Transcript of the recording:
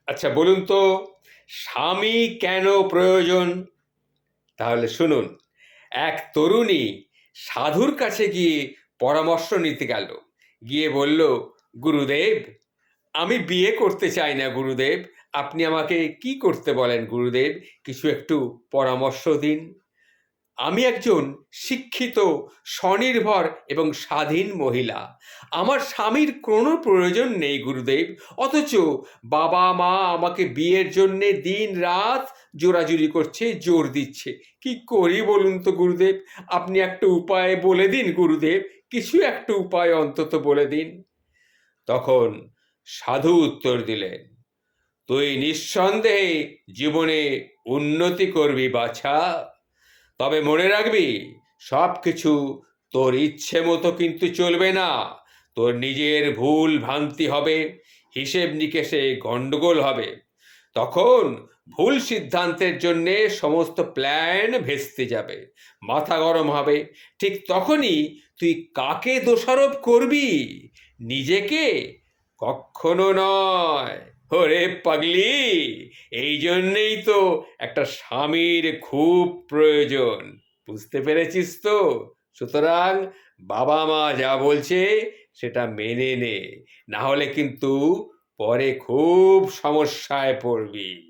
আচ্ছা বলুন তো, স্বামী কেন প্রয়োজন? তাহলে শুনুন। এক তরুণী সাধুর কাছে গিয়ে পরামর্শ নিতে গেল। গিয়ে বলল, গুরুদেব, আমি বিয়ে করতে চাই না গুরুদেব। আপনি আমাকে কি করতে বলেন গুরুদেব? কিছু একটু পরামর্শ দিন। আমি একজন শিক্ষিত, স্বনির্ভর এবং স্বাধীন মহিলা। আমার স্বামীর কোনো প্রয়োজন নেই গুরুদেব। অথচ বাবা মা আমাকে বিয়ের জন্যে দিন রাত জোরাজুরি করছে, জোর দিচ্ছে। কি করি বলুন তো গুরুদেব? আপনি একটা উপায় বলে দিন গুরুদেব। কিছু একটা উপায় অন্তত বলে দিন। তখন সাধু উত্তর দিলেন, তুই নিঃসন্দেহে জীবনে উন্নতি করবি বাছা। তবে মনে রাখবি, সব কিছু তোর ইচ্ছে মতো কিন্তু চলবে না। তোর নিজের ভুল ভ্রান্তি হবে, হিসেব নিকেশে গন্ডগোল হবে। তখন ভুল সিদ্ধান্তের জন্যে সমস্ত প্ল্যান ভেস্তে যাবে, মাথা গরম হবে। ঠিক তখনই তুই কাকে দোষারোপ করবি? নিজেকে? কখনো নয়। ওরে পাগলি, এই জন্যেই তো একটা স্বামীর খুব প্রয়োজন। বুঝতে পেরেছিস তো? সুতরাং বাবা মা যা বলছে সেটা মেনে নে, না হলে কিন্তু পরে খুব সমস্যায় পড়বি।